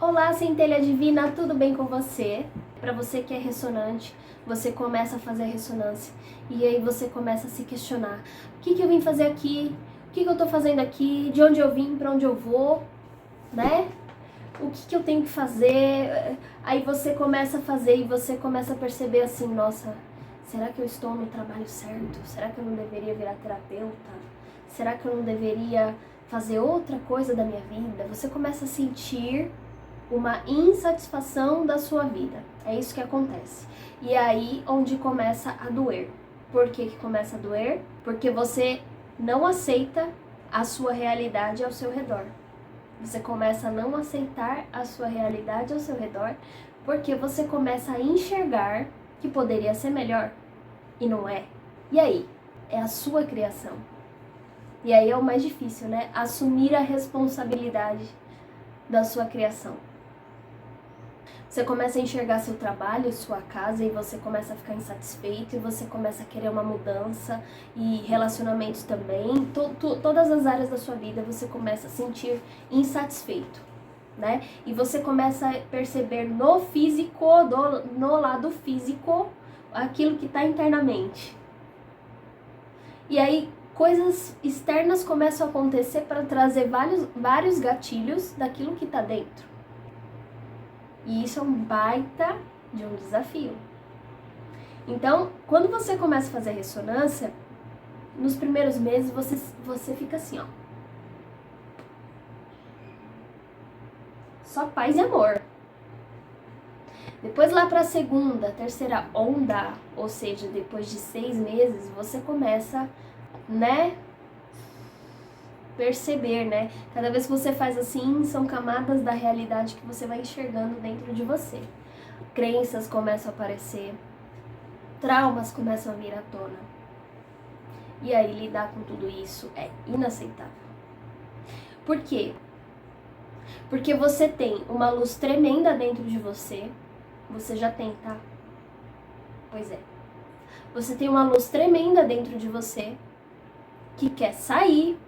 Olá, centelha divina, tudo bem com você? Para você que é ressonante, você começa a fazer a ressonância e aí você começa a se questionar: o que eu vim fazer aqui? O que eu tô fazendo aqui? De onde eu vim? Para onde eu vou? Né? O que eu tenho que fazer? Aí você começa a fazer e você começa a perceber assim: nossa, será que eu estou no trabalho certo? Será que eu não deveria virar terapeuta? Será que eu não deveria fazer outra coisa da minha vida? Você começa a sentir uma insatisfação da sua vida. É isso que acontece. E é aí onde começa a doer. Por que começa a doer? Porque você não aceita a sua realidade ao seu redor. Você começa a não aceitar a sua realidade ao seu redor porque você começa a enxergar que poderia ser melhor e não é. E aí? É a sua criação. E aí é o mais difícil, né? Assumir a responsabilidade da sua criação. Você começa a enxergar seu trabalho, sua casa, e você começa a ficar insatisfeito, e você começa a querer uma mudança, e relacionamentos também, todas as áreas da sua vida você começa a sentir insatisfeito, né? E você começa a perceber no físico, no lado físico, aquilo que está internamente. E aí coisas externas começam a acontecer para trazer vários gatilhos daquilo que está dentro. E isso é um baita de um desafio. Então, quando você começa a fazer a ressonância, nos primeiros meses você fica assim, ó. Só paz e amor. Depois lá para a segunda, terceira onda, ou seja, depois de 6 meses, você começa, né, perceber, né? Cada vez que você faz assim, são camadas da realidade que você vai enxergando dentro de você. Crenças começam a aparecer, traumas começam a vir à tona. E aí lidar com tudo isso é inaceitável. Por quê? Porque você tem uma luz tremenda dentro de você. Você já tem, tá? Pois é. Você tem uma luz tremenda dentro de você que quer sair,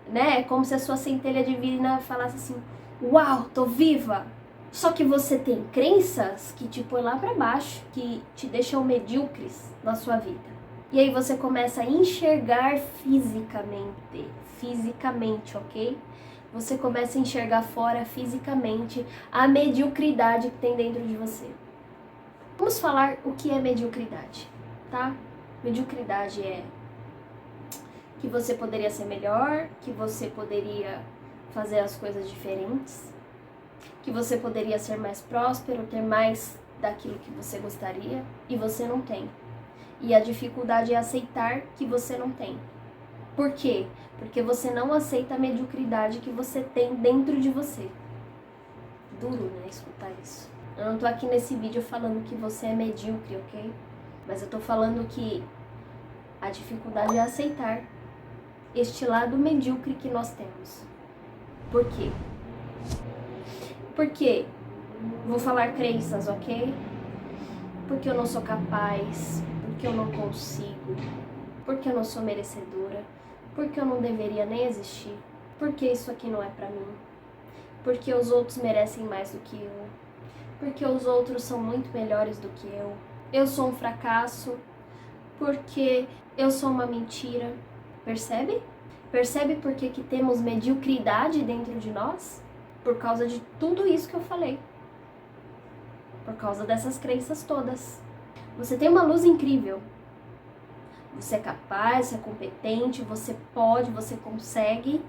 né? É como se a sua centelha divina falasse assim: uau, tô viva! Só que você tem crenças que te põem lá pra baixo, que te deixam medíocres na sua vida. E aí você começa a enxergar fisicamente, ok? Você começa a enxergar fora fisicamente a mediocridade que tem dentro de você. Vamos falar o que é mediocridade, tá? Mediocridade é que você poderia ser melhor, que você poderia fazer as coisas diferentes, que você poderia ser mais próspero, ter mais daquilo que você gostaria e você não tem. E a dificuldade é aceitar que você não tem. Por quê? Porque você não aceita a mediocridade que você tem dentro de você. Duro, né, escutar isso. Eu não tô aqui nesse vídeo falando que você é medíocre, ok? Mas eu tô falando que a dificuldade é aceitar este lado medíocre que nós temos. Por quê? Porque vou falar crenças, ok? Porque eu não sou capaz, porque eu não consigo, porque eu não sou merecedora, porque eu não deveria nem existir, porque isso aqui não é pra mim, porque os outros merecem mais do que eu, porque os outros são muito melhores do que eu sou um fracasso, porque eu sou uma mentira. Percebe? Percebe por que temos mediocridade dentro de nós? Por causa de tudo isso que eu falei. Por causa dessas crenças todas. Você tem uma luz incrível. Você é capaz, você é competente, você pode, você consegue,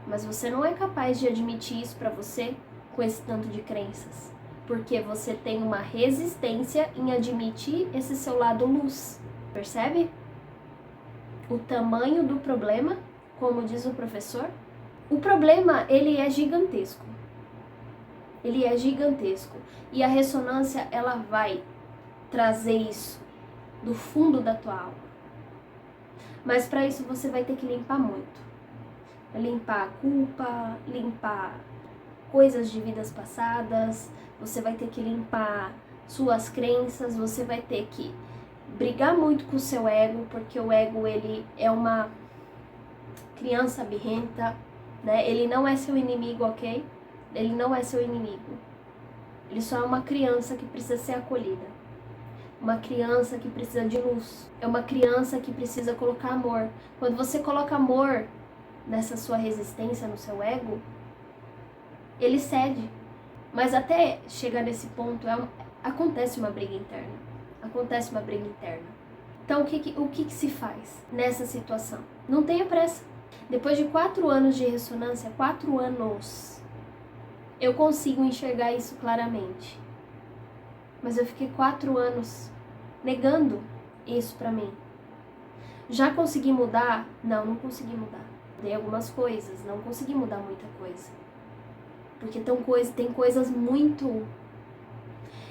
mas você não é capaz de admitir isso pra você com esse tanto de crenças. Porque você tem uma resistência em admitir esse seu lado luz. Percebe? O tamanho do problema, como diz o professor. O problema, ele é gigantesco. Ele é gigantesco. E a ressonância, ela vai trazer isso do fundo da tua alma. Mas para isso você vai ter que limpar muito. Limpar a culpa, limpar coisas de vidas passadas, você vai ter que limpar suas crenças, você vai ter que brigar muito com o seu ego, porque o ego, ele é uma criança birrenta, né? Ele não é seu inimigo, ok? Ele não é seu inimigo. Ele só é uma criança que precisa ser acolhida. Uma criança que precisa de luz. É uma criança que precisa colocar amor. Quando você coloca amor nessa sua resistência, no seu ego, ele cede. Mas até chegar nesse ponto, acontece uma briga interna. Acontece uma briga interna. Então, o que se faz nessa situação? Não tenha pressa. Depois de 4 anos de ressonância, 4 anos, eu consigo enxergar isso claramente. Mas eu fiquei 4 anos negando isso pra mim. Já consegui mudar? Não, não consegui mudar. Mudei algumas coisas, não consegui mudar muita coisa. Porque tem coisas muito...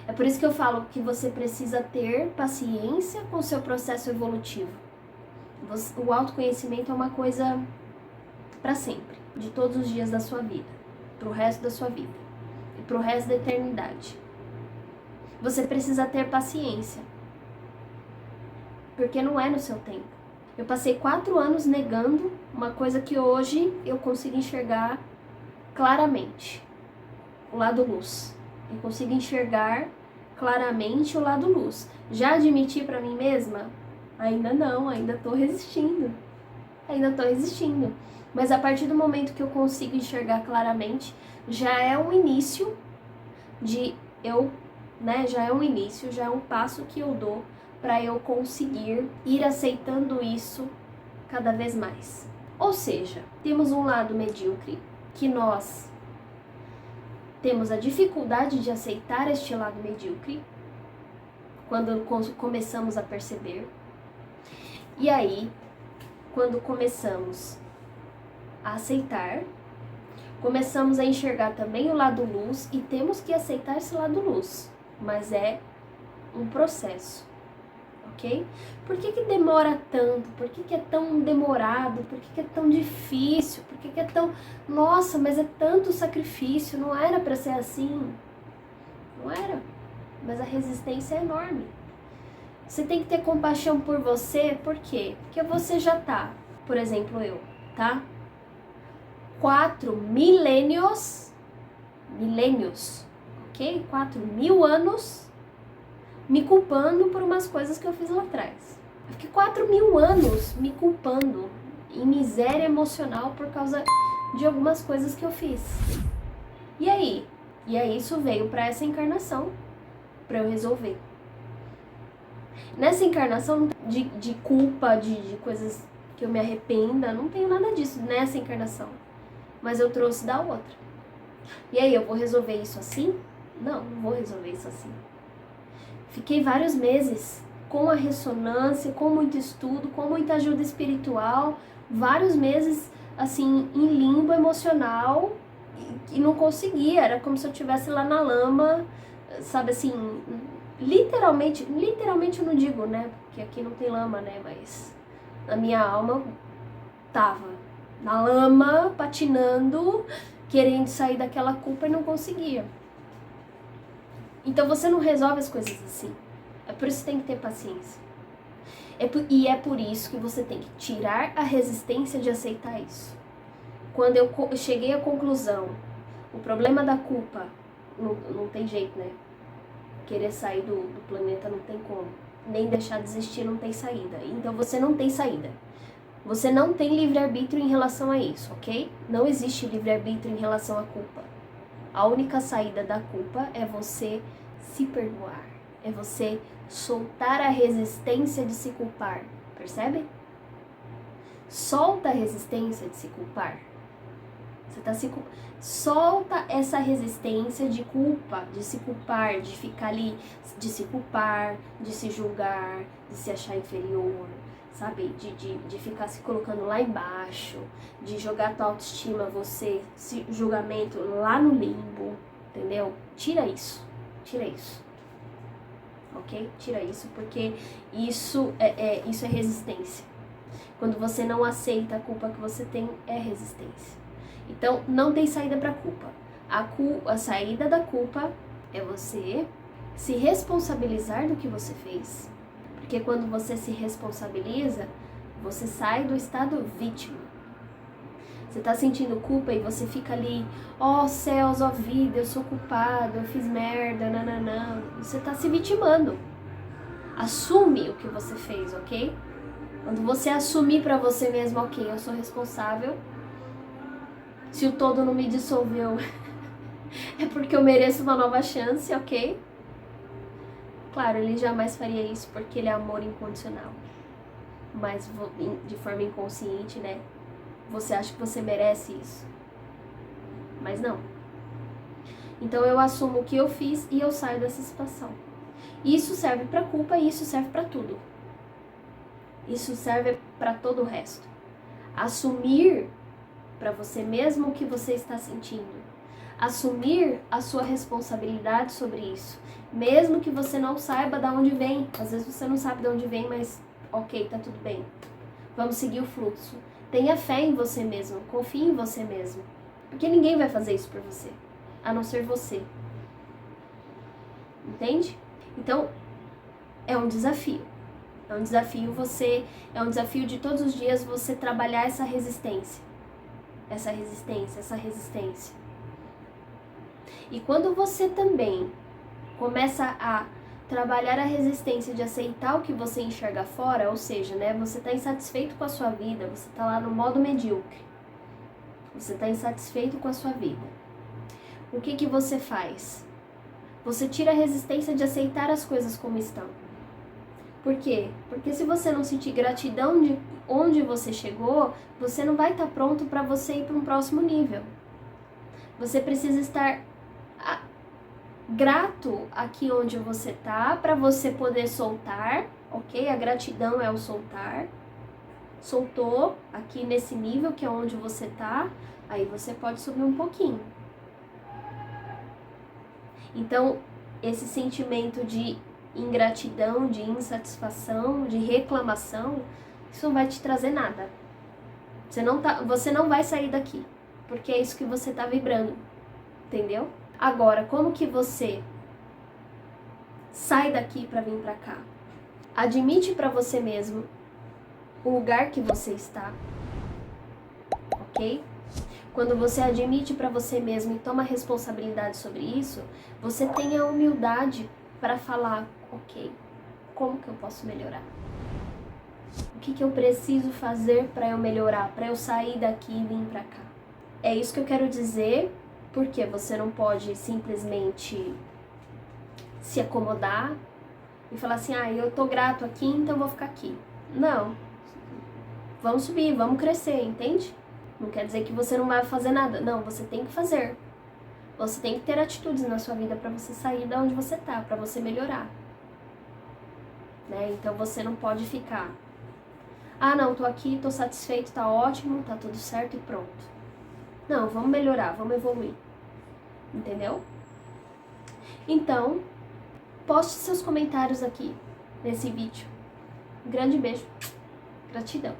É por isso que eu falo que você precisa ter paciência com o seu processo evolutivo. O autoconhecimento é uma coisa para sempre, de todos os dias da sua vida, pro resto da sua vida e pro resto da eternidade. Você precisa ter paciência, porque não é no seu tempo. Eu passei 4 anos negando uma coisa que hoje eu consigo enxergar claramente, o lado luz. Eu consigo enxergar claramente o lado luz. Já admiti pra mim mesma? Ainda não, ainda tô resistindo. Mas a partir do momento que eu consigo enxergar claramente, já é um início já é um passo que eu dou para eu conseguir ir aceitando isso cada vez mais. Ou seja, temos um lado medíocre, que nós temos a dificuldade de aceitar este lado medíocre, quando começamos a perceber. E aí, quando começamos a aceitar, começamos a enxergar também o lado luz e temos que aceitar esse lado luz. Mas é um processo, ok? Por que demora tanto? Por que é tão demorado? Por que é tão difícil? Por que é tão... Nossa, mas é tanto sacrifício, não era para ser assim. Não era, mas a resistência é enorme. Você tem que ter compaixão por você, por quê? Porque você já tá, por exemplo eu, tá? 4 milênios, ok? 4.000 anos me culpando por umas coisas que eu fiz lá atrás. Eu fiquei 4.000 anos me culpando em miséria emocional por causa de algumas coisas que eu fiz. E aí? E aí isso veio para essa encarnação, para eu resolver. Nessa encarnação de culpa, de coisas que eu me arrependa, não tenho nada disso nessa encarnação. Mas eu trouxe da outra. E aí, eu vou resolver isso assim? Não vou resolver isso assim. Fiquei vários meses com a ressonância, com muito estudo, com muita ajuda espiritual, vários meses, assim, em limbo emocional, e não conseguia, era como se eu estivesse lá na lama, sabe assim, literalmente eu não digo, né, porque aqui não tem lama, né, mas a minha alma tava na lama, patinando, querendo sair daquela culpa e não conseguia. Então você não resolve as coisas assim. É por isso que tem que ter paciência. E é por isso que você tem que tirar a resistência de aceitar isso. Quando eu cheguei à conclusão, o problema da culpa, não tem jeito, né? Querer sair do planeta não tem como. Nem deixar de existir não tem saída. Então você não tem saída. Você não tem livre-arbítrio em relação a isso, ok? Não existe livre-arbítrio em relação à culpa. A única saída da culpa é você se perdoar. É você soltar a resistência de se culpar. Percebe? Solta a resistência de se culpar. Você tá se culpando. Solta essa resistência de culpa, de se culpar, de ficar ali, de se culpar, de se julgar, de se achar inferior, sabe? De ficar se colocando lá embaixo, de jogar a tua autoestima, você, esse julgamento lá no limbo, entendeu? Tira isso, ok? Tira isso, porque isso é resistência. Quando você não aceita a culpa que você tem, é resistência. Então, não tem saída para culpa. A saída da culpa é você se responsabilizar do que você fez. Porque quando você se responsabiliza, você sai do estado vítima. Você tá sentindo culpa e você fica ali, ó céus, ó vida, eu sou culpado, eu fiz merda, nananã. Você tá se vitimando. Assume o que você fez, ok? Quando você assumir pra você mesmo, ok, eu sou responsável. Se o todo não me dissolveu, é porque eu mereço uma nova chance, ok? Claro, ele jamais faria isso porque ele é amor incondicional. Mas de forma inconsciente, né? Você acha que você merece isso. Mas não. Então eu assumo o que eu fiz e eu saio dessa situação. Isso serve pra culpa e isso serve pra tudo. Isso serve pra todo o resto. Assumir pra você mesmo o que você está sentindo. Assumir a sua responsabilidade sobre isso. Mesmo que você não saiba de onde vem. Às vezes você não sabe de onde vem, mas ok, tá tudo bem. Vamos seguir o fluxo. Tenha fé em você mesmo. Confie em você mesmo. Porque ninguém vai fazer isso por você. A não ser você. Entende? Então, é um desafio. É um desafio é um desafio de todos os dias você trabalhar essa resistência. Essa resistência, essa resistência. E quando você também começa a trabalhar a resistência de aceitar o que você enxerga fora, ou seja, né, você está insatisfeito com a sua vida, você está lá no modo medíocre, você está insatisfeito com a sua vida. O que você faz? Você tira a resistência de aceitar as coisas como estão. Por quê? Porque se você não sentir gratidão de onde você chegou, você não vai estar pronto para você ir para um próximo nível. Você precisa estar grato aqui onde você tá, para você poder soltar, ok? A gratidão é o soltar. Soltou aqui nesse nível que é onde você tá, aí você pode subir um pouquinho. Então, esse sentimento de ingratidão, de insatisfação, de reclamação, isso não vai te trazer nada. Você não vai sair daqui, porque é isso que você tá vibrando, entendeu? Agora, como que você sai daqui para vir para cá? Admite para você mesmo o lugar que você está, ok? Quando você admite para você mesmo e toma responsabilidade sobre isso, você tem a humildade para falar, ok, como que eu posso melhorar? O que eu preciso fazer para eu melhorar, para eu sair daqui e vir para cá? É isso que eu quero dizer. Porque você não pode simplesmente se acomodar e falar assim, eu tô grato aqui, então eu vou ficar aqui. Não. Vamos subir, vamos crescer, entende? Não quer dizer que você não vai fazer nada. Não, você tem que fazer. Você tem que ter atitudes na sua vida para você sair de onde você tá, para você melhorar. Né? Então você não pode ficar, não, tô aqui, tô satisfeito, tá ótimo, tá tudo certo e pronto. Não, vamos melhorar, vamos evoluir. Entendeu? Então, poste seus comentários aqui nesse vídeo. Um grande beijo. Gratidão.